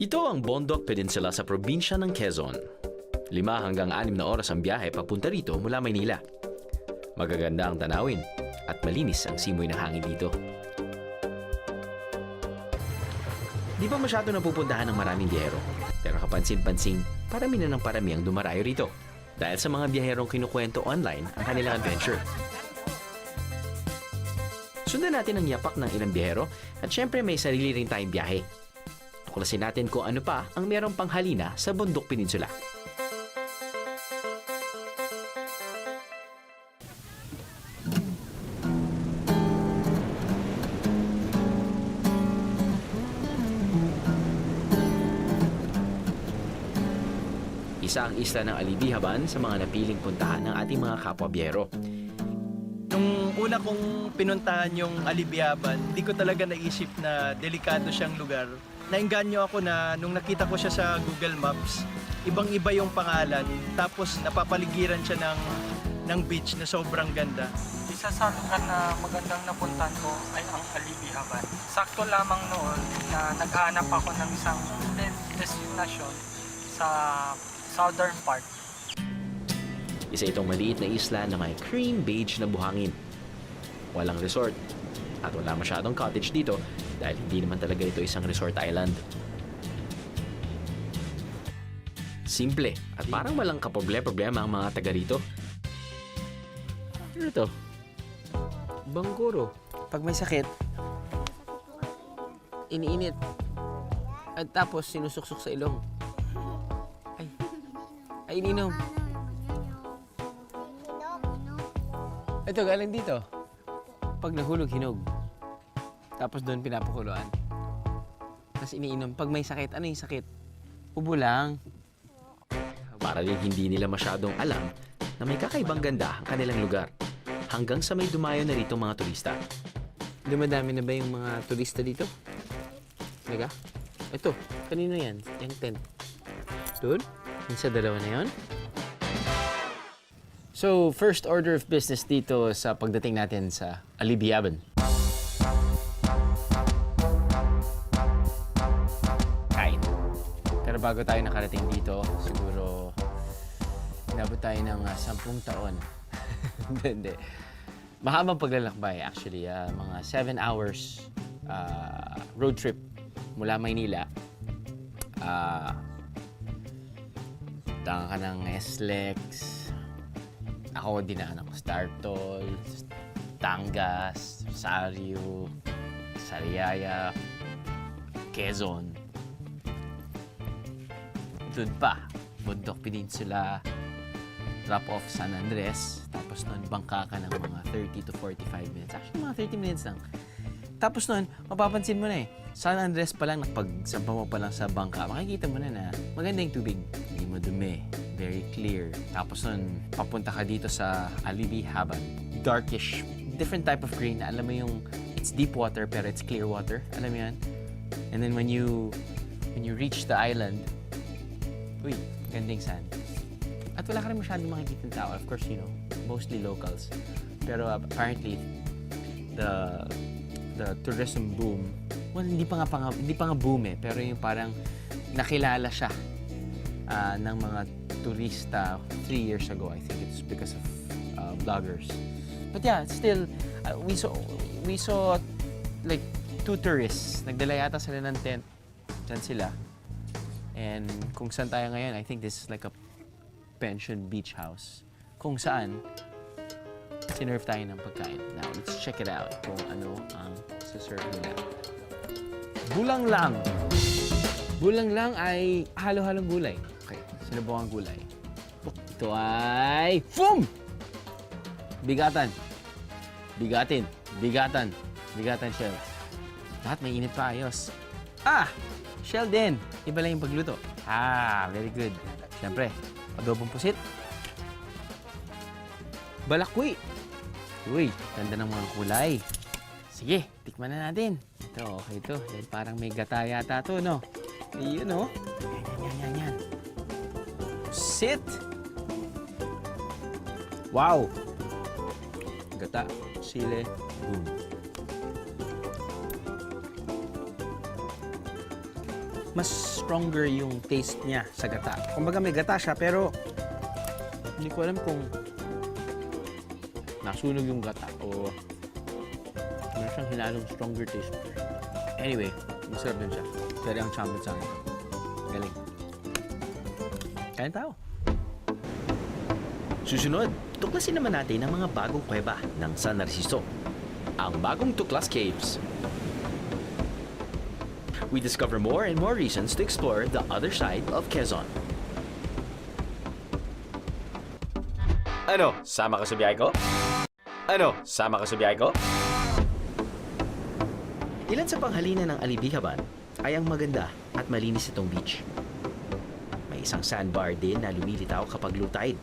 Ito ang Bondok Peninsula sa probinsya ng Quezon. 5 hanggang 6 na oras ang biyahe papunta rito mula Maynila. Magaganda ang tanawin at malinis ang simoy ng hangin dito. Di pa masyado napupuntahan ng maraming biyahero, pero kapansin-pansing parami na ng parami ang dumarayo rito dahil sa mga biyaherong kinukwento online ang kanilang adventure. Sundan natin ang yapak ng ilang biyahero at syempre may sarili rin tayong biyahe. Tuklasin natin kung ano pa ang merong panghalina sa Bundok Peninsula. Isa ang isla ng Alibihaban sa mga napiling puntahan ng ating mga kapwa biyahero. Nung una kong pinuntahan yung Alibiaban, di ko talaga naisip na delikado siyang lugar. Nainganyo ako na nung nakita ko siya sa Google Maps, ibang-iba yung pangalan, tapos napapaligiran siya ng beach na sobrang ganda. Isa sa lugar na magandang napuntahan ko ay ang Alibihaban. Sakto lamang noon na naghahanap ako ng isang destination sa southern part. Isa itong maliit na isla na may cream beige na buhangin. Walang resort at wala masyadong cottage dito dahil hindi naman talaga ito isang resort island. Simple at parang walang kaproblema ang mga taga rito. Ano ito? Bangguro. Pag may sakit, iniinit. At tapos sinusuksok sa ilong. Ay, ininom. Ito, galing dito. Pag nahulog, hinog. Tapos doon pinapakuluan. Tapos iniinom. Pag may sakit, ano yung sakit? Ubo lang. Para rin hindi nila masyadong alam na may kakaibang ganda ang kanilang lugar hanggang sa may dumayo na rito mga turista. Dumadami na ba yung mga turista dito? Teka. Ito, kanino yan? Yung tent. Doon? Yung sa dalawa na yun? So, first order of business dito sa pagdating natin sa Alibiaban. Kain. Pero bago tayo nakarating dito, siguro inabot tayo ng 10 taon. Hindi. Mahabang paglalakbay actually. Mga 7 hours road trip mula Maynila. Tanga ka ng SLEX. Ako dinaan ako Startol, Tangas, Rosario, Sariaya, Quezon. Doon pa, Bundok Peninsula, drop off San Andres, tapos noon bangka ka ng mga 30 to 45 minutes. Actually, mga 30 minutes lang. Tapos noon, mapapansin mo na San Andres pa lang, pagsampa mo pa lang sa bangka, makikita mo na maganda yung tubig. Hindi mo dumi. Very clear. Tapos nun, papunta ka dito sa Alibihaban. Darkish. Different type of green. Alam mo yung, it's deep water pero it's clear water. Alam mo yan? And then when you reach the island, uy, ganding sand. At wala ka rin masyadong makikita ng tao. Of course, mostly locals. Pero apparently, the tourism boom, well, hindi pa nga boom pero yung parang nakilala siya ng mga turista 3 years ago. I think it's because of vloggers. But yeah, still, we saw like 2 tourists. Nagdala yata sila ng tent. Diyan sila. And kung saan tayo ngayon, I think this is like a pension beach house. Kung saan, sinerve tayo ng pagkain. Now, let's check it out kung ano ang saserve nila. Bulanglang. Bulanglang ay halo-halong gulay. Okay, sinubukang gulay. Ito ay FOOM! Bigatan. Bigatin. Bigatan. Bigatan shell. Lahat may init pa, ayos. Shell din. Iba lang yung pagluto. Very good. Siyempre, adobong pusit. Balakwi. Uy, ganda ng mga kulay. Sige, tikman na natin. Ito, okay ito. Parang may gata yata ito, no? Ayun, no? Yan. Sit! Wow! Gata, sile, boom. mas stronger yung taste niya sa gata. Kumbaga may gata siya, pero hindi ko alam kung nasunog yung gata o meron siyang hinalong stronger taste. Anyway, masarap din siya. Kaya ang champion sa akin. Galing. Kain tao. Susunod, tuklasin naman natin ang mga bagong kuweba ng San Narciso. Ang bagong Tuklas Caves. We discover more and more reasons to explore the other side of Quezon. Ano? Sama ka sa biyahe ko? Ano? Sama ka sa biyahe ko? Ilan sa panghalinan ng Alibihaban ay ang maganda at malinis itong beach. May isang sandbar din na lumilitaw kapag low tide.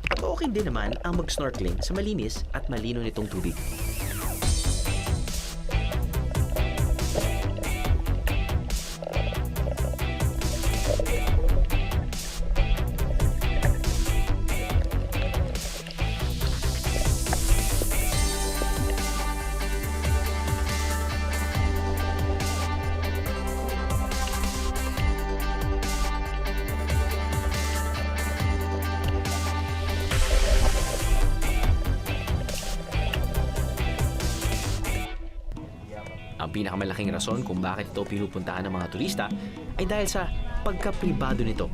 At okay din naman ang mag-snorkeling sa malinis at malino nitong tubig. Ang pinakamalaking rason kung bakit ito pinupuntahan ng mga turista ay dahil sa pagkapribado nito.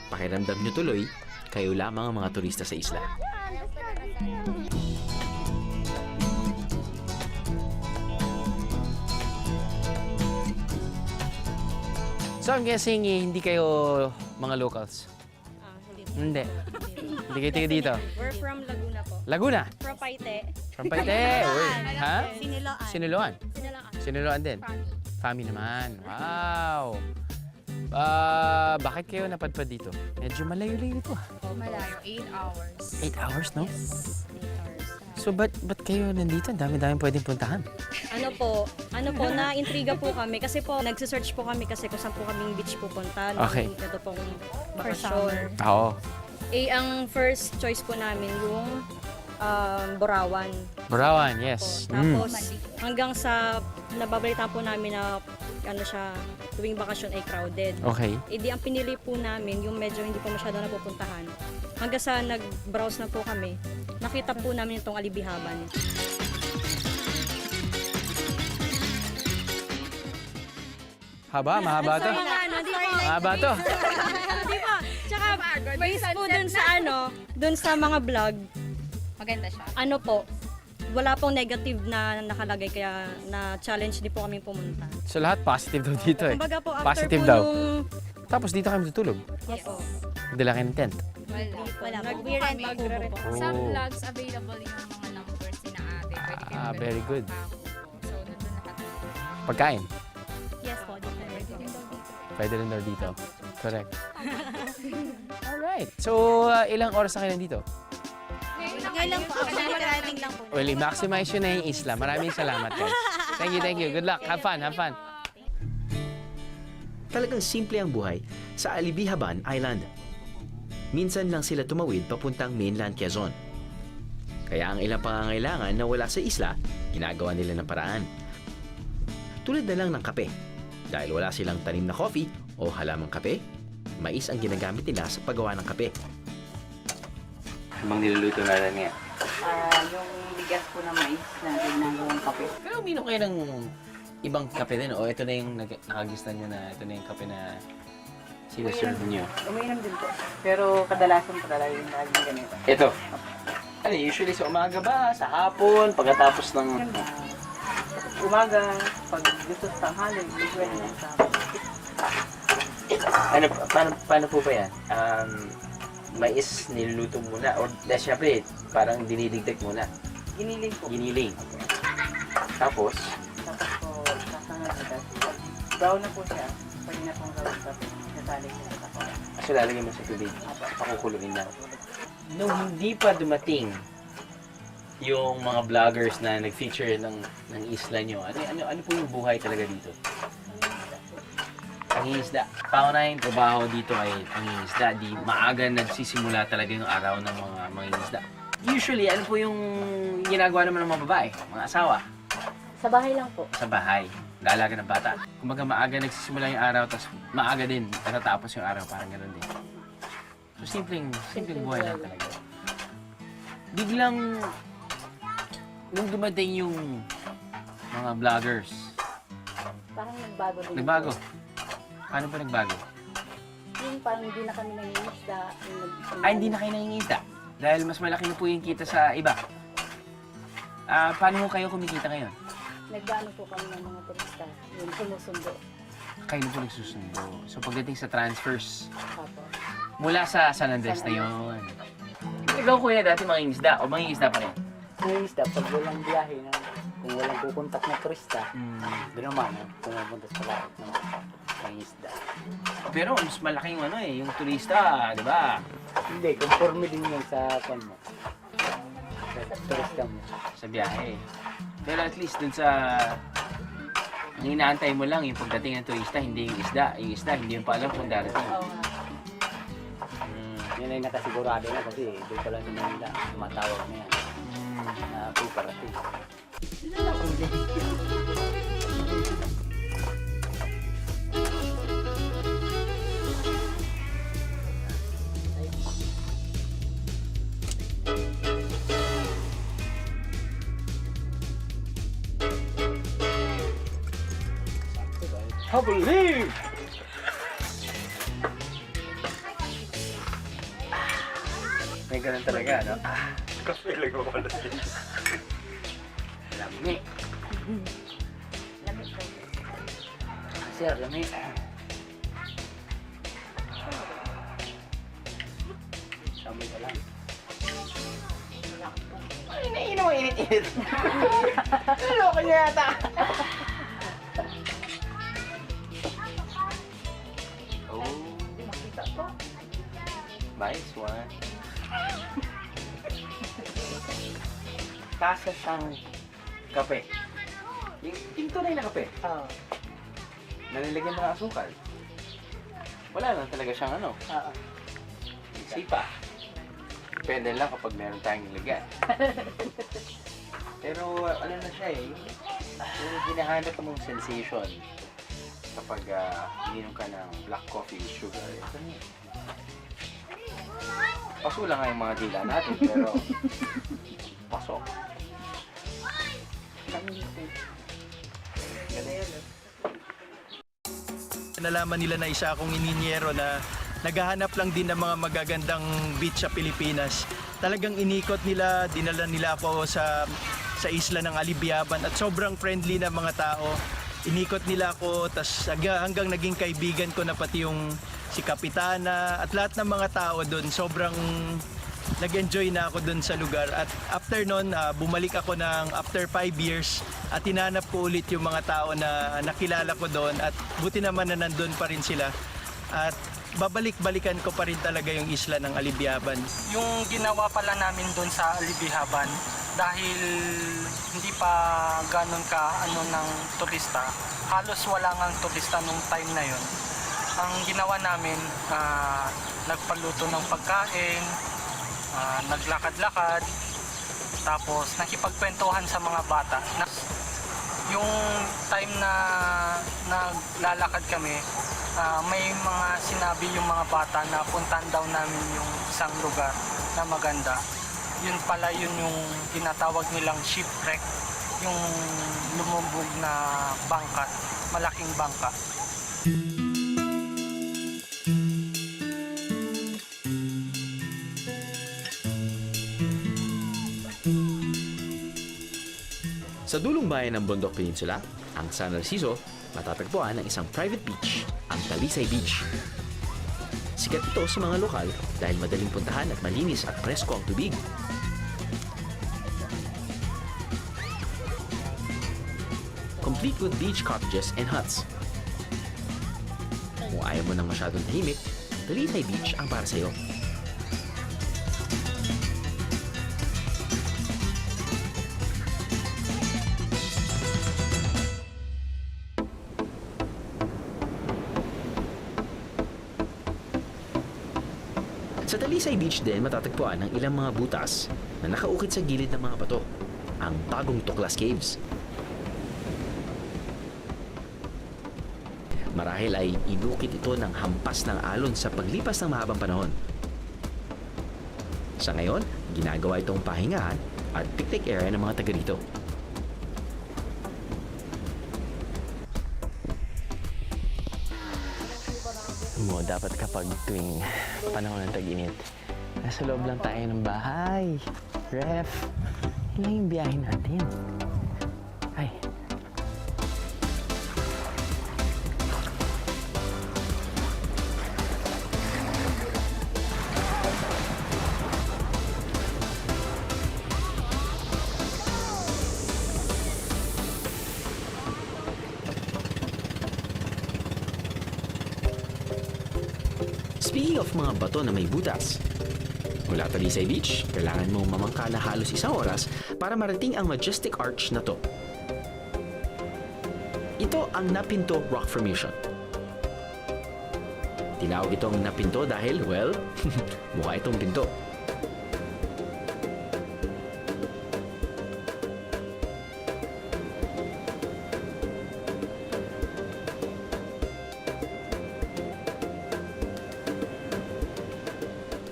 Pakiramdam nyo tuloy, kayo lamang ang mga turista sa isla. So I'm guessing hindi kayo mga locals. Hindi. Hindi kayo taga dito. We're from Laguna po. Laguna. From Paite. From Paite. Uy. Ha? Siniloan. Sinuloan. Siniloan. Sinuloan din. Fami naman. Wow. Bakit kayo napadpad dito? Medyo malayo-layo ito. Malayo, 8 hours. 8 hours, no? Yes, 8 hours. So, ba't kayo nandito? Ang dami-dami pwedeng puntahan. Ano po, na-intriga po kami kasi po, nagsisearch po kami kasi kung saan po kaming beach pupunta. Okay. Ito pong For summer. bakasyon. Oo. Ang first choice po namin yung Borawan. Borawan, yes. Tapos, hanggang sa nababalitaan po namin na tuwing bakasyon ay crowded. Okay. Di ang pinili po namin yung medyo hindi po masyado napupuntahan. Hanggang sa nag-browse na po kami, nakita po namin itong Alibihaban. Mahaba to. Mahaba to. Di ba? Tsaka, based po dun sa mga vlog, Maganda siya. wala pong negative na nakalagay kaya na-challenge din po kami pumunta. So, lahat positive daw dito eh. Kumbaga po, after Positive po daw. nung... Tapos dito kayo matutulog. Yes. Dala kayo ng tent. Wala. Nag-rent po po. Some Oh. vlogs available yung mga numbers ni na ate. Pwede kayo Ah, very good. So, nandun nakatulog. Pagkain. Yes po, dito. Pwede rin daw dito. Correct. Alright. So, ilang oras na kayo nandito? Ngayon lang po, driving lang po. Well, i-maximize yun na yung isla. Maraming salamat, guys. Thank you. Good luck. Have fun. Talagang simple ang buhay sa Alibihaban Island. Minsan lang sila tumawid papuntang mainland Quezon. Kaya ang ilang pangangailangan na wala sa isla, ginagawa nila ng paraan. Tulad na lang ng kape. Dahil wala silang tanim na coffee o halamang kape, mais ang ginagamit nila sa paggawa ng kape. Ibang niluluto na lang niya. Yung bigas po na mais na ginagawang kape. Pero uminom kayo ng ibang kape din, o ito na yung nakagistan nyo na ito na yung kape na sinaserve nyo. Umiinom din po. Pero kadalasan po talaga yung laging ganito. Ito. Ano, usually sa umaga ba? Sa hapon? Pagkatapos ng... Umaga, pag gusto sa tanghali, usually yan sa Ano, paano po ba yan? Mais niluluto muna, or syempre, parang dinidigdag muna. giniling po. Giniling. Tapos, Tapos po, sasangag na dati. Brown na po siya. Pwede na pong gawin kape. Nasalig na sa ako. kasi lalagyan mo sa tubig. Pakukuluin lang. Nung hindi pa dumating yung mga vloggers na nag-feature ng isla nyo, ano po yung buhay talaga dito? Pangingisda. Pangunahing trabaho dito ay pangingisda. Di maaga nagsisimula talaga yung araw ng mga mangingisda. Usually, ano po yung yung ginagawa naman ng mga babae, mga asawa, Sa bahay lang po. sa bahay, laalaga ng bata. Kumbaga maaga nagsisimula yung araw, tapos maaga din natatapos yung araw, parang gano'n din. So simpleng buhay lang talaga. Biglang, nung dumating yung mga vloggers, Parang nagbago din. nagbago. Paano ba nagbago? Yung parang hindi na kami nangingisda. Ay, hindi na kayo nangingisda. Dahil mas malaki na po yung kita sa iba. Paano mo kayo kumikita ngayon? Nagbaano po kami ng mga turista. Yung sumusundo. Kayo na po nagsusundo. So pagdating sa transfers, Apo. mula sa San Andres na yun. Ikaw kuya dati mangingisda o mangingisda pa rin? Nangingisda, pag walang biyahe, kung walang pupuntak na turista, doon naman, pumupunta sa lahat ng nangingisda. Pero mas malaki yung yung turista, di ba? Hindi, conforme din yan sa kwan mo. Sa turista mo. Sa biyahe. Pero at least dun sa ang inaantay mo lang yung pagdating ng turista, hindi yung isda. Yung isda, hindi yung pa alam kung darating. Yan ay nakasigurado na kasi doon pala sa Manila, tumatawag na yan. Na preparative. I believe! May ganun talaga, no? Kape lang ako pala siya. Lami. Sir, lami. Sami ka lang. Ay, nainom ang init-init. Loko niya yata. Oh. Nice one. Tasa siyang kape. Yung tunay na kape. Oo. Nalilagyan mo ng asukal. Wala lang talaga siyang Oo. sipa. Depende lang kapag meron tayong nilagyan. Pero ano na siya yung hinahanap mong sensation kapag ininom ka ng black coffee with sugar. Ito na. Paso lang nga yung mga dila natin, pero pasok. Nalaman nila na isa akong ininyero na naghahanap lang din ng mga magagandang beach sa Pilipinas. Talagang inikot nila, dinala nila ako sa isla ng Alibiaban at sobrang friendly na mga tao. Inikot nila ako, tas hanggang naging kaibigan ko na pati yung si Kapitana at lahat ng mga tao doon. Sobrang nag-enjoy na ako doon sa lugar. At after nun, bumalik ako ng after 5 years at tinanap ko ulit yung mga tao na nakilala ko doon at buti naman na nandun pa rin sila. At babalik-balikan ko pa rin talaga yung isla ng Alibiaban. Yung ginawa pala namin doon sa Alibihaban, dahil hindi pa ganun ka ng turista, halos wala ngang turista nung time na yon. Ang ginawa namin, nagpaluto ng pagkain, naglakad-lakad, tapos nakipagkwentuhan sa mga bata. Yung time na naglalakad kami, may mga sinabi yung mga bata na puntahan daw namin yung isang lugar na maganda. Yun pala yun yung tinatawag nilang shipwreck, yung lumubog na bangka, malaking bangka. Sa dulong bayan ng Bundok Peninsula, ang San Narciso, matatagpuan ng isang private beach, ang Talisay Beach. Sikat ito sa mga lokal dahil madaling puntahan at malinis at presko ang tubig. Complete with beach cottages and huts. Kung ayaw mo nang masyadong tahimik, Talisay Beach ang para sa'yo. Sa Talisay Beach din matatagpuan ang ilang mga butas na nakaukit sa gilid ng mga bato. ang bagong Tuklas Caves. Marahil ay inukit ito ng hampas ng alon sa paglipas ng mahabang panahon. Sa ngayon, ginagawa itong pahingahan at picnic area ng mga taga rito. Dapat kapag tuwing panahon ng tag-init, nasa loob lang tayo ng bahay. Ref, yun lang yung biyahe natin. Ay. Speaking of mga bato na may butas, mula Talisay Beach, kailangan mong mamangka na halos 1 oras para marating ang majestic arch na to. Ito ang Napinto Rock Formation. Tinawag itong Napinto dahil, well, mukha itong pinto.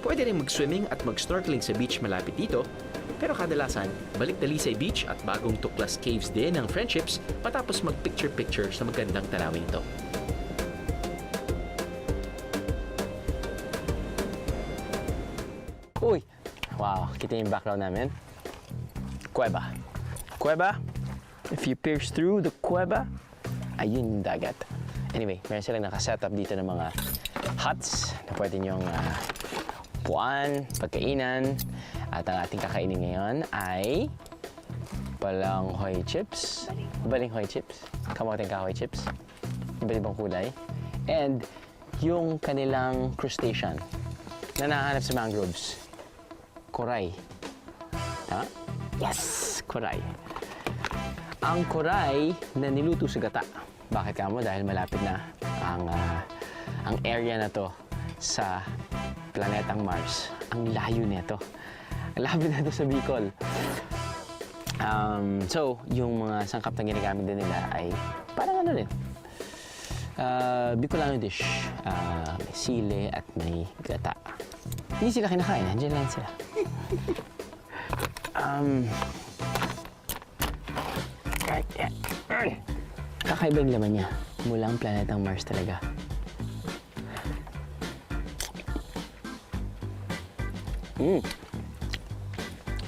Pwede rin mag-swimming at mag-snorkeling sa beach malapit dito, pero kadalasan, balik Talisay Beach at bagong Tuklas Caves din ng friendships matapos mag-picture-picture sa magandang tanawin ito. Uy! Wow, kita yung background namin. Kuweba. Kuweba, if you pierce through the kuweba, ayun yung dagat. Anyway, meron silang nakasetup dito ng mga huts na pwede nyong puan, pagkainan. At ang ating kakainin ngayon ay balanghoy chips. Balinghoy chips. Kamoting kahoy chips. Iba-ibang kulay. And yung kanilang crustacean na nahanap sa mangroves. Koray. Tama? Yes! Koray. Ang koray na niluto sa gata. Bakit kamo? Dahil malapit na ang area na to sa planetang Mars. Ang layo nito. Ang lapit na ito sa Bicol. So, yung mga sangkap na ginagamit din nila ay parang ano rin. Bicolano dish. May sili at may gata. Hindi sila kinakain. Nandiyan lang sila. Kakaiba yung laman niya. Mula ang planetang Mars talaga.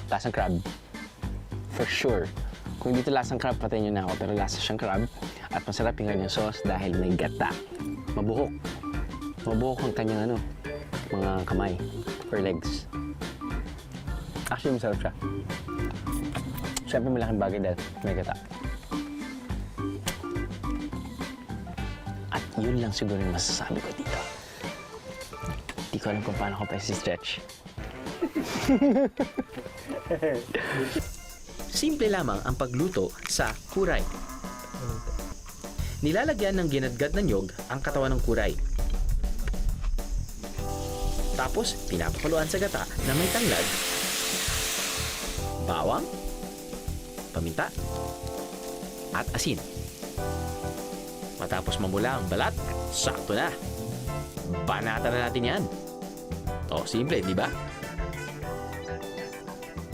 Lasang crab. For sure. Kung dito lasang crab, patayin nyo na ako. Pero lasa siyang crab. At masarap yung kanyang sauce dahil may gata. Mabuhok. Mabuhok ang kanyang mga kamay or legs. Actually, masarap siya. Siyempre, malaking bagay dahil may gata. At yun lang siguro yung masasabi ko dito. Hindi ko alam kung paano ko pa si-stretch. Simple lamang ang pagluto sa kuray. Nilalagyan ng ginadgad na niyog ang katawan ng kuray. Tapos, pinapakuluan sa gata na may tanglad, bawang, paminta, at asin. Matapos mamula ang balat, sakto na. Banata na natin yan. O, simple, di ba?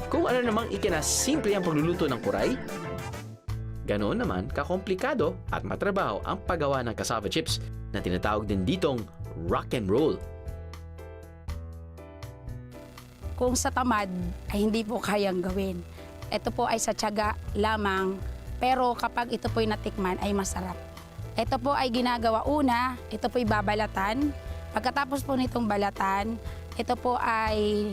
Kung ano namang ikinasimple ang pagluluto ng kuray, ganoon naman kakomplikado at matrabaho ang paggawa ng cassava chips na tinatawag din ditong rock and roll. Kung sa tamad ay hindi po kayang gawin. Ito po ay sa tiyaga lamang, pero kapag ito po'y natikman ay masarap. Ito po ay ginagawa una, ito po'y babalatan. Pagkatapos po nitong balatan, ito po ay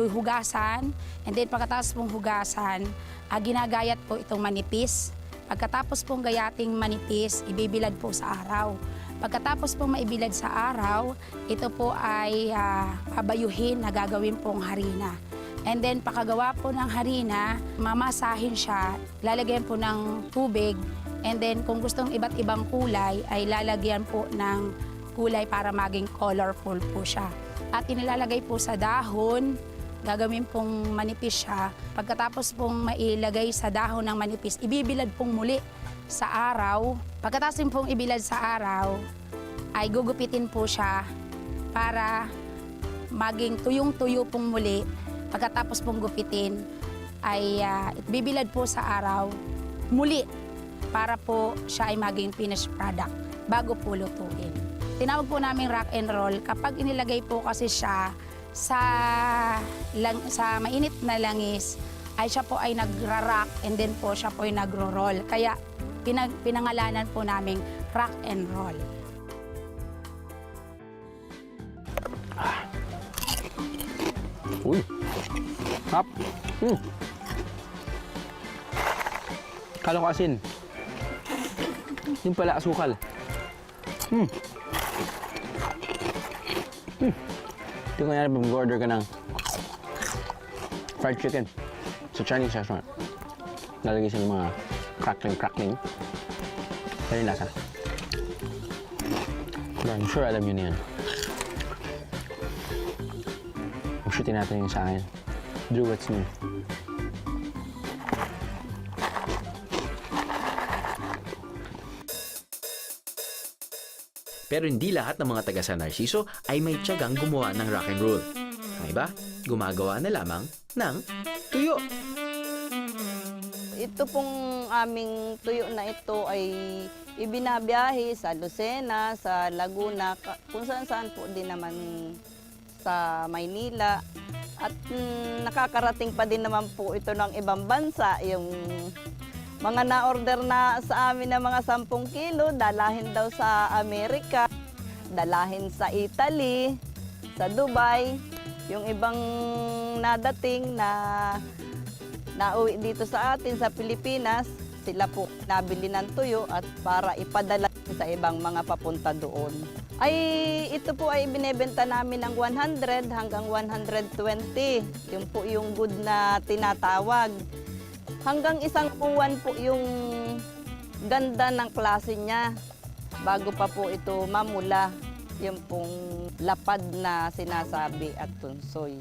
hugasan. And then pagkatapos pong hugasan, ginagayat po itong manipis. Pagkatapos pong gayating manipis, ibibilad po sa araw. Pagkatapos pong maibilad sa araw, ito po ay pabayuhin na gagawin pong harina. And then pakagawa po ng harina, mamasahin siya, lalagyan po ng tubig. And then kung gustong iba't ibang kulay, ay lalagyan po ng kulay para maging colorful po siya. At inilalagay po sa dahon gagawin pong manipis siya. Pagkatapos pong mailagay sa dahon ng manipis, ibibilad pong muli sa araw. Pagkatapos pong ibilad sa araw, ay gugupitin po siya para maging tuyong-tuyo pong muli. Pagkatapos pong gupitin, ay bibilad po sa araw muli para po siya ay maging finished product bago po lutuin. Tinawag po namin rock and roll kapag inilagay po kasi siya sa mainit na langis, ay siya po ay nagra-rock and then po siya po ay nagro-roll. Kaya pinangalanan po namin rock and roll. Uy! Hap! Kala ko asin. Yung pala asukal. Hindi ko nga mag-order ka ng fried chicken sa Chinese restaurant. Lalagay siya ng mga crackling. Pero yung lasa. I'm sure alam yun yan. Shootin natin yung sa akin. Drew, what's new? Pero hindi lahat ng mga taga San Narciso ay may tiyagang gumawa ng rock and roll. Ang iba, gumagawa na lamang ng tuyo. Ito pong aming tuyo na ito ay ibinabiyahe sa Lucena, sa Laguna, kung saan po din naman sa Maynila. At nakakarating pa din naman po ito ng ibang bansa. Yung mga na-order na sa amin na mga 10 kilo, dalahin daw sa Amerika, dalahin sa Italy, sa Dubai. Yung ibang nadating na nauwi dito sa atin sa Pilipinas, sila po nabili ng tuyo at para ipadala sa ibang mga papunta doon. Ay ito po ay binebenta namin ng 100 hanggang 120. Yun po yung good na tinatawag. Hanggang 1 buwan po yung ganda ng klase niya bago pa po ito mamula. Yung pong lapad na sinasabi at tunsoy.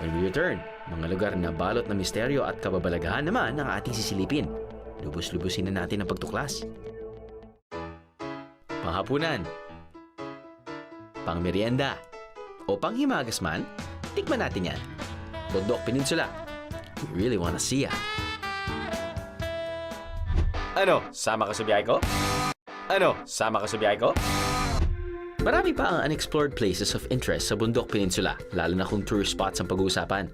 When we return, mga lugar na balot ng misteryo at kababalaghan naman ang ating sisilipin. Lubos-lubusin na natin ang pagtuklas. Panghapunan, pangmerienda, o panghimagas man, tikman natin yan. Bundok Peninsula. We really wanna see ya. Ano? Sama ka sa biyahe ko? Ano? Sama ka sa biyahe ko? Marami pa ang unexplored places of interest sa Bundok Peninsula, lalo na kung tourist spots ang pag-uusapan.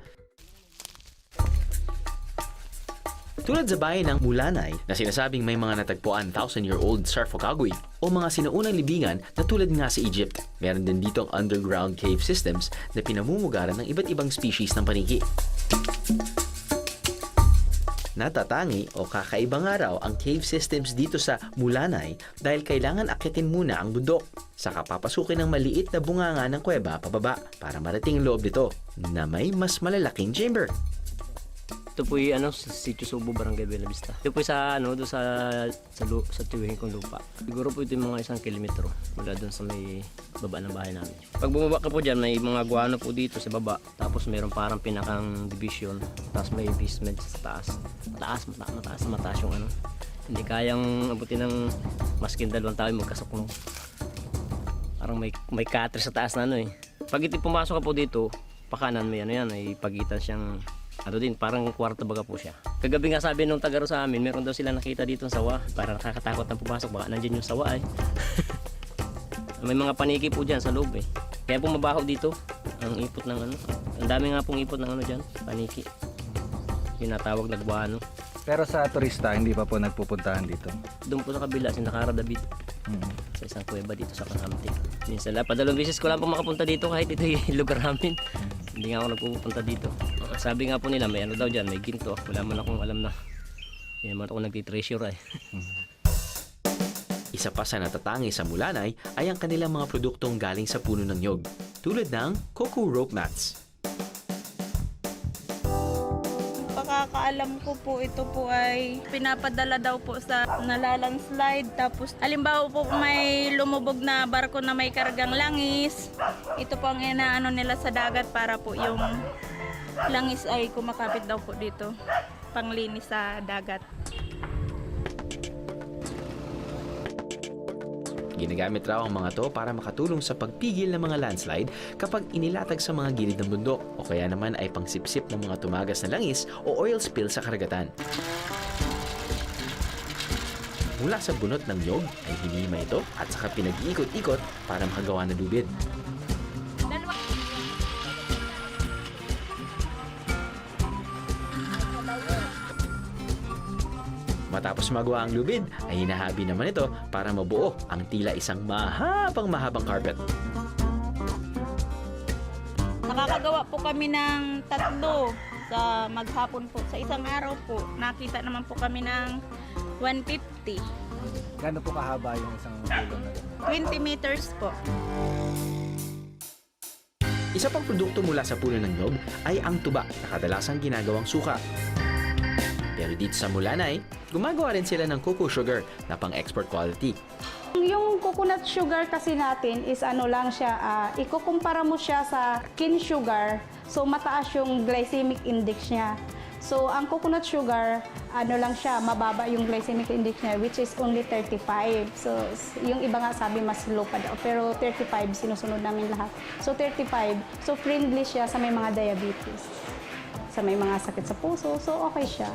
Tulad sa bayan ng Mulanay na sinasabing may mga natagpuan 1,000-year-old sarcophagi o mga sinaunang libingan na tulad nga sa Egypt. Meron din dito ang underground cave systems na pinamumugaran ng iba't ibang species ng paniki. Natatangi o kakaibang araw ang cave systems dito sa Mulanay dahil kailangan akitin muna ang bundok. Saka papasukin ng maliit na bunganga ng kuweba pababa para marating ang loob nito na may mas malalaking chamber. Ito po yung sa Sitio Subo, Barangay Bella Vista. Ito po sa doon sa tiwihin kong lupa. Siguro po ito yung mga 1 kilometro mula doon sa may baba ng bahay namin. Pag bumaba ka po dyan, may mga guano po dito sa baba. Tapos mayroon parang pinakang division. Tapos may basement sa taas. Mataas yung Hindi kayang abutin ng maskin 2 tao magkasuklong. Parang may cutter sa taas na Pag ito pumasok ka po dito, pakanan mo yan, ay pagitan siyang parang kwarto baga po siya. Kagabi nga sabi nung tagaro sa amin, meron daw sila nakita dito ng sawa. Para nakakatakot na pumasok, baka nandiyan yung sawa May mga paniki po dyan sa loob Kaya po mabaho dito ang ipot ng Ang dami nga pong ipot ng dyan, paniki. Yung natawag na guano. Pero sa turista, hindi pa po nagpupuntahan dito? Doon po sa kabila, Sinakaradavid. Sa isang kuweba dito sa Kanamtik. Minsan lang, padalawang beses ko lang po makapunta dito kahit ito yung lugar namin. Hindi nga ako nagpupunta dito. Sabi nga po nila, may daw dyan, may ginto. Wala man akong alam na. Hindi naman ako nagtitreasure Isa pa sa natatangi sa Mulanay ay ang kanilang mga produktong galing sa puno ng nyog, tulad ng cocoa rope mats. pagkakaalam ko po, ito po ay pinapadala daw po sa nalalandslide. Tapos, halimbawa po may lumubog na barko na may kargang langis. Ito po ang inaano nila sa dagat para po yung langis ay kumakapit daw po dito. Panglinis sa dagat. Ginagamit raw ang mga to para makatulong sa pagpigil ng mga landslide kapag inilatag sa mga gilid ng bundok o kaya naman ay pangsipsip ng mga tumagas na langis o oil spill sa karagatan. Mula sa bunot ng nyog ay hinima ito at saka pinag-iikot-ikot para makagawa ng lubid. Matapos magawa ang lubid, ay hinahabi naman ito para mabuo ang tila isang mahabang carpet. Nakakagawa po kami ng 3 sa maghapon po. Sa isang araw po, nakita naman po kami ng 150. Gano'n po kahaba yung isang pulong na gano'n? 20 meters po. Isa pang produkto mula sa puno ng nyog ay ang tuba na kadalasang ginagawang suka. Pero dito sa Mulanay, gumagawa rin sila ng cocoa sugar na pang-export quality. Yung coconut sugar kasi natin is ano lang siya, ikukumpara mo siya sa cane sugar, so mataas yung glycemic index niya. So ang coconut sugar, ano lang siya, mababa yung glycemic index niya, which is only 35. So yung iba nga sabi mas low pa daw, pero 35 sinusunod namin lahat. So 35, so friendly siya sa may mga diabetes, sa may mga sakit sa puso, so okay siya.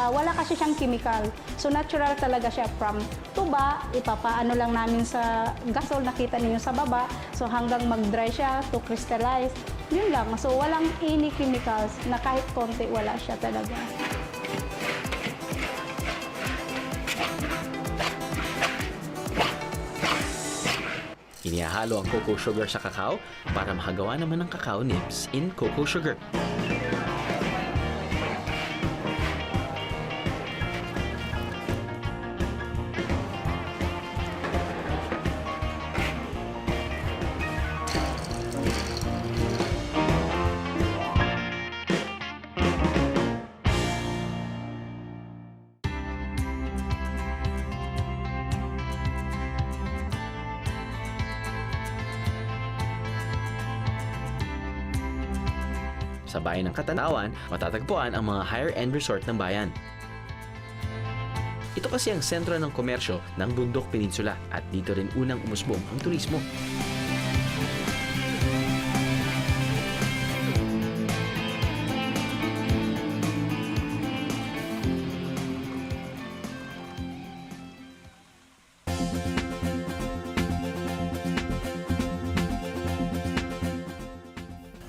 Wala kasi siyang chemical. So natural talaga siya from tuba, ipapaano lang namin sa gasol, nakita ninyo sa baba. So hanggang mag-dry siya to crystallize. Yun lang. So walang any chemicals na kahit konti wala siya talaga. Inihahalo ang cocoa sugar sa kakao para makagawa naman ng cacao nibs in cocoa sugar. Sa bayan ng Katanawan, matatagpuan ang mga higher-end resort ng bayan. Ito kasi ang sentro ng komersyo ng Bundok Peninsula at dito rin unang umusbong ang turismo.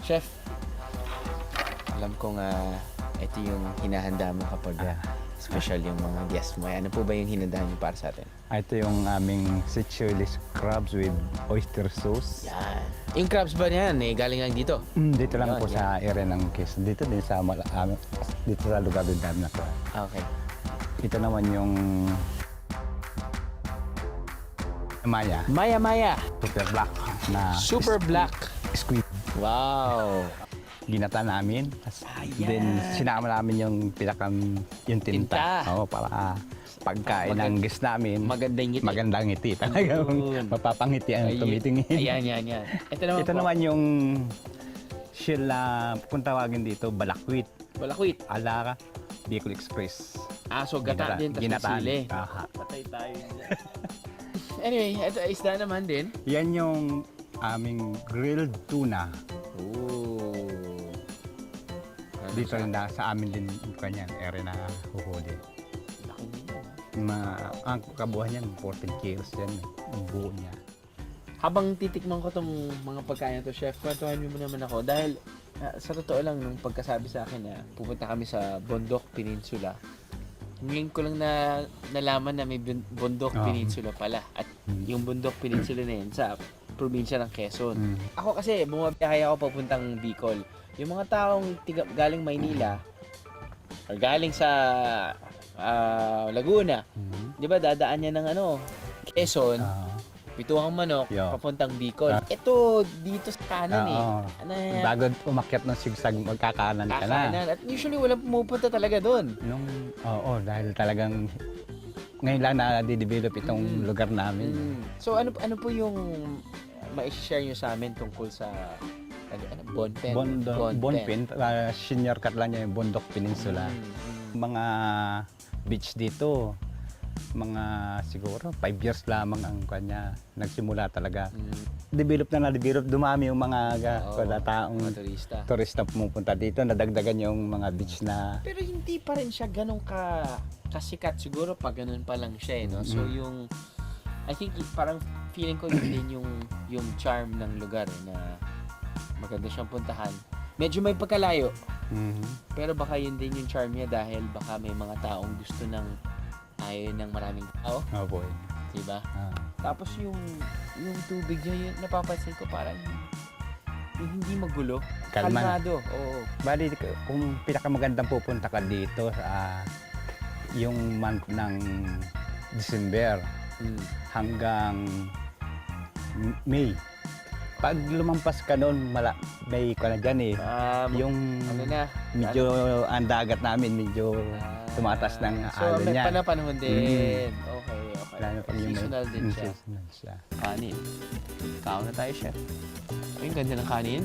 Chef, alam kong ito yung hinahanda mo kapag special yung mga guest mo. Ano po ba yung hinanda niyo para sa atin? Ito yung aming Seychelles crabs with oyster sauce. Yan. Yung crabs ba yan? Galing lang dito? Dito lang Yun, po sa area ng Quezon. Dito din sa dito sa lugar din namin na to. Okay. Ito naman yung Maya. Maya. Super black na Super black. squid. Wow. Ginata namin. Then sinama namin yung yung tinta. Tinta. Oo, para pagkain ng guest namin. Magandang ngiti. Magandang ngiti. Talagang Yun. mapapangiti ang tumitingin. Ayan. Ito Naman yung shell na kung tawagin dito, balakwit. Balakwit. Ala Bicol Express. So gata din, tas sili. Aha. Patay tayo. Anyway, ito isda naman din. Yan yung aming grilled tuna. Ooh. Dito rin sa amin din kanya, area na huhuli. Ang kabuhan niyan, 14 kilos yan, ang buo niya. Habang titikman ko tong mga pagkain to, chef, kwentuhan niyo mo naman ako dahil sa totoo lang nung pagkasabi sa akin na pupunta kami sa Bundok Peninsula. Ngayon ko lang nalaman na may Bundok Peninsula pala at yung Bundok Peninsula na yun sa probinsya ng Quezon. Ako kasi bumabiyahe ako papuntang Bicol. Yung mga taong galing Maynila or galing sa Laguna, 'di ba dadaan niya ng Quezon. Pituang Manok, Yo. papuntang Bicol. Ah. Ito, dito sa kanan eh. Oo. Ano yan? Bago umakyat ng sigsag, magkakanan ka na. Kakanan. At usually, walang pumupunta talaga doon. Oo, dahil talagang ngayon lang na-develop itong lugar namin. So, ano po yung ma-share nyo sa amin tungkol sa Bonpen? Bonpen, senior cut lang niya yung Bundok Peninsula. Mga beach dito, mga siguro 5 years lamang ang kanya nagsimula talaga. Develop, dumami yung mga taong Mga turista. turista pumupunta dito, nadagdagan yung mga beach na Pero hindi pa rin siya ganun kasikat siguro pag ganun pa lang siya no? So yung I think parang feeling ko yun din yung charm ng lugar na maganda siyang puntahan. Medyo may pagkalayo. Pero baka yun din yung charm niya dahil baka may mga taong gusto ayaw ng maraming tao, oh boy. diba? Tapos yung tubig niya, yun, napapansin ko parang yung hindi magulo. Kalma na. Kalmado. Oo. Bali, kung pinakamagandang pupunta ka dito, yung month ng December hanggang May. Pag lumampas ka noon, may ka na dyan eh. Yung Ano na? medyo ang dagat namin, medyo tumataas ng So, alon may niya. panahon din. Okay. Lalo pag yung Seasonal din siya. seasonal siya. Kanin. Kaon na tayo, chef. Ay, ang ganda ng kanin.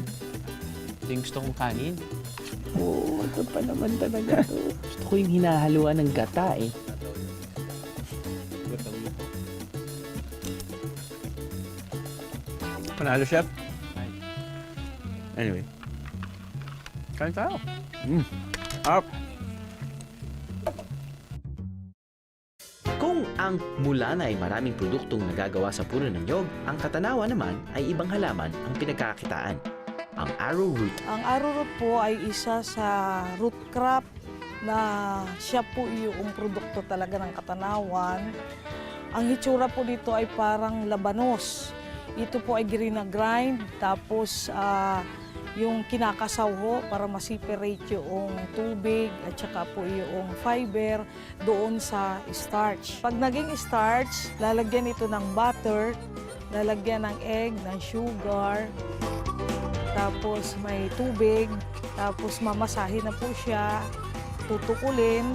Ito yung gusto kong kanin. Oo, ito pa naman talaga. Gusto ko yung hinahaluan ng gata eh. Panalo, chef. Anyway. Kain tayo. Up. Kung ang Mulana ay maraming produktong nagagawa sa puno ng nyog, ang Katanawa naman ay ibang halaman ang pinagkakakitaan, ang arrowroot. Ang arrowroot po ay isa sa root crop na siya po yung produkto talaga ng Katanawan. Ang hitsura po dito ay parang labanos. Ito po ay grind, tapos yung kinakasaw para ma-separate yung tubig at saka po yung fiber doon sa starch. Pag naging starch, lalagyan ito ng butter, lalagyan ng egg, ng sugar, tapos may tubig, tapos mamasahin na po siya, tutukulin,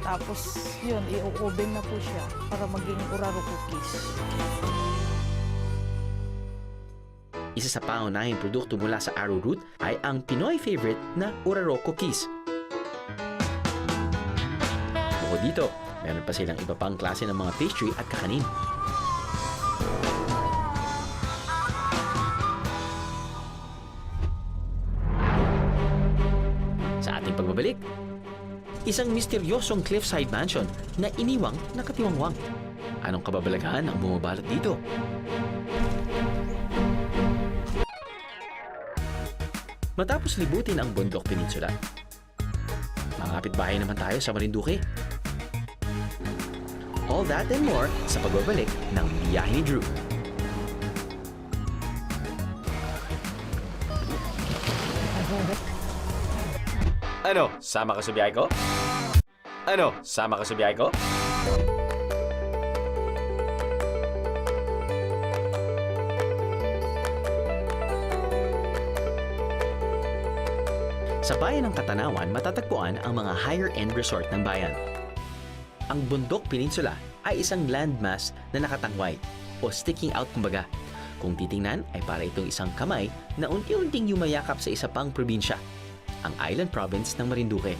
tapos yun, i-oven na po siya para maging uraro cookies. Isa sa pangunahing produkto mula sa arrowroot ay ang Pinoy favorite na Uraro cookies. Bukod dito, meron pa silang iba pang klase ng mga pastry at kakanin. Sa ating pagbabalik, isang misteryosong cliffside mansion na iniwang nakatiwangwang. Anong kababalaghan ang bumabalot dito? Matapos libutin ang Bundok Peninsula, mga kapitbahay naman tayo sa Marinduque. All that and more sa pagbabalik ng Biyahe ni Drew. Ano? Sama ka sa biyahe ko? Ano? Sama ka sa biyahe ko? Sa bayan ng Katanawan, matatagpuan ang mga higher-end resort ng bayan. Ang Bundok Peninsula ay isang landmass na nakatangway o sticking out kumbaga. Kung titingnan ay para itong isang kamay na unti-unting yumayakap sa isa pang probinsya, ang Island Province ng Marinduque.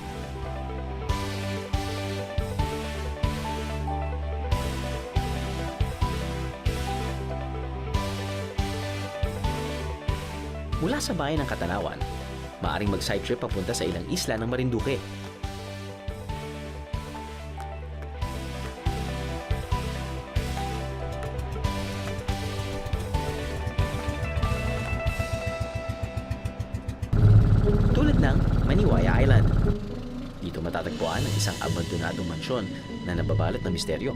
Mula sa bayan ng Katanawan, maaring mag-side trip papunta sa ilang isla ng Marinduque. Tulad ng Maniwaya Island. Dito matatagpuan ang isang abandonadong mansyon na nababalot ng misteryo.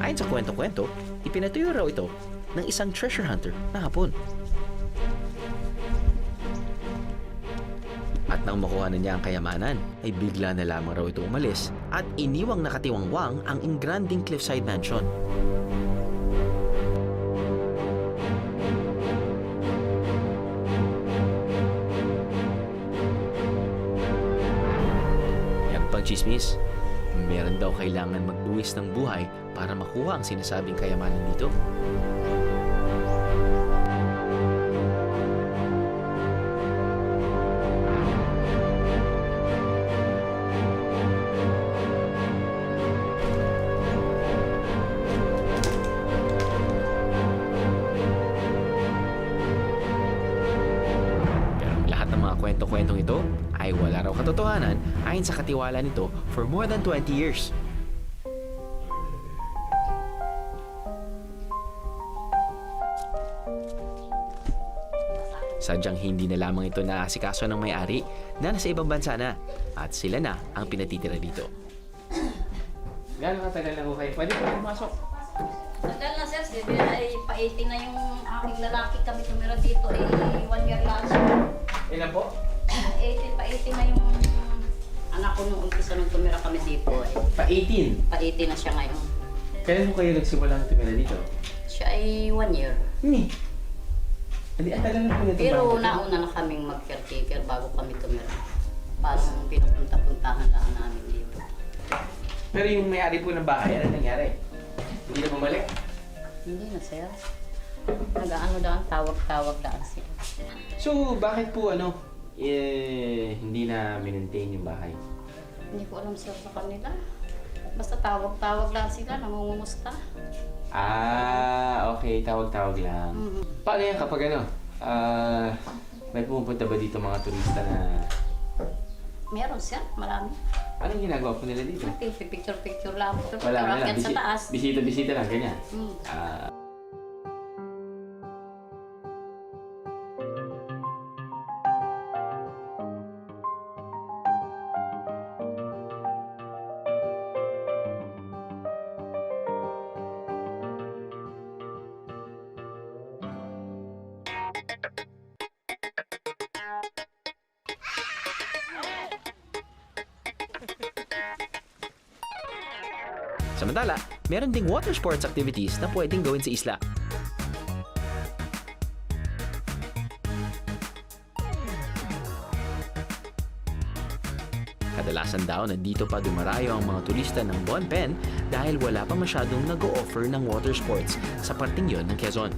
Ayon sa kwento-kwento, ipinatuyo raw ito ng isang treasure hunter na Hapon. nang makuha na niya ang kayamanan, ay bigla na lamang raw ito umalis at iniwang nakatiwangwang ang ingranding cliffside mansion. Yan pang chismis, meron daw kailangan magbuwis ng buhay para makuha ang sinasabing kayamanan dito. Pero ang lahat ng mga kwento-kwentong ito ay wala raw katotohanan ayon sa katiwala nito for more than 20 years. Sadyang hindi na lamang ito naasikaso ng may-ari na nasa ibang bansa na at sila na ang pinatitira dito. Gano'ng katagal na ko kayo? Pwede po pumasok. Tagal na sir, sabi ay pa-18 na yung aking lalaki kami tumira dito, 1 year lang siya. Ilan po? 18 na yung anak ko nung umpisa nung tumira kami dito. Pa-18? Pa-18 na siya ngayon. Kailan mo kayo nagsimula ng tumira dito? Siya ay 1 year. Hindi, ang tagal na po nito. Pero nauna na kaming mag-caretaker bago kami tumira. Parang pinupunta-puntahan lang namin dito. Pero yung may-ari po ng bahay, ano nangyari? Hindi na bumalik? Hindi na sir. Nag-ano daan, tawag-tawag daan sila. So, bakit po hindi na maintain yung bahay? Hindi ko alam sir sa kanila. Basta tawag-tawag lang sila, nangungumusta. Okay. Tawag-tawag lang. Paano yan kapag may pumupunta ba dito mga turista na... Meron sir, marami. Anong ginagawa po nila dito? Picture-picture lang. Wala na lang. Akyat sa taas. Bisita-bisita lang, ganyan. Samantala, meron ding water sports activities na pwedeng gawin sa isla. Kadalasan daw na dito pa dumarayo ang mga turista ng Bon Pen dahil wala pa masyadong nag-o-offer ng water sports sa parting yon ng Quezon.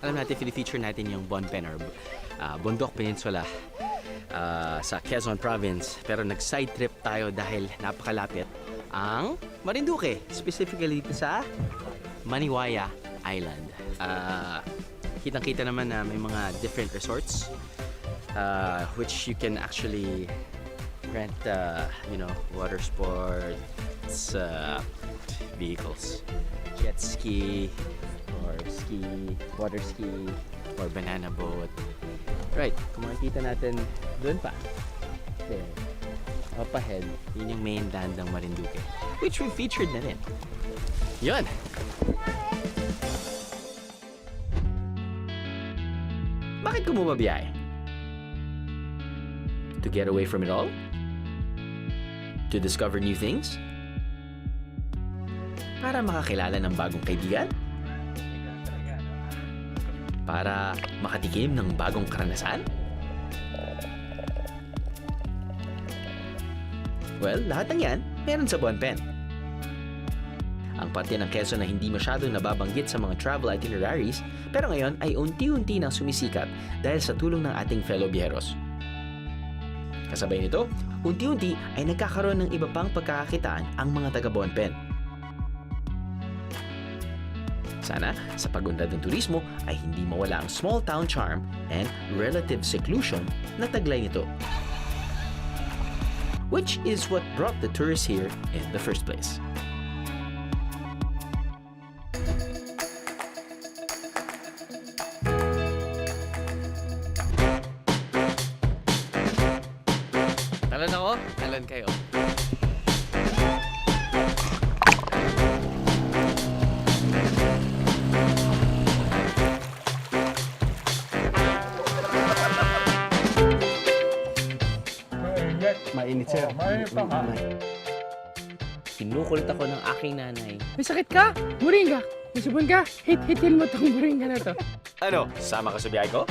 Alam natin, feature natin yung Bon Pen or Bundok Peninsula sa Quezon Province. Pero nag-side trip tayo dahil napakalapit ang Marinduque. Specifically dito sa Maniwaya Island. Kitang-kita naman na may mga different resorts which you can actually rent, water sports vehicles. Jet ski, or water ski, or banana boat. Right, kung makikita natin doon pa. There. Up ahead, yun yung main land ng Marinduque. Which we featured na rin. Yun! Bakit ko bumabiyahe? To get away from it all? To discover new things? Para makakilala ng bagong kaibigan? Para makatikim ng bagong karanasan? Well, lahat ng yan, meron sa Bon Pen. Ang parte ng Quezon na hindi masyadong nababanggit sa mga travel itineraries, pero ngayon ay unti-unti nang sumisikat dahil sa tulong ng ating fellow biyeros. Kasabay nito, unti-unti ay nagkakaroon ng iba pang pagkakakitaan ang mga taga Bonpen. Sana sa pag-unlad ng turismo ay hindi mawala ang small town charm and relative seclusion na taglay nito. Which is what brought the tourists here in the first place. Talon ako, talon kayo. Mainit, sir. Kinukulit ako ng aking nanay. May sakit ka? Moringa! May sabon ka? Hit-hitin mo tong moringa na to. Ano, sama ka sa biyahe ko?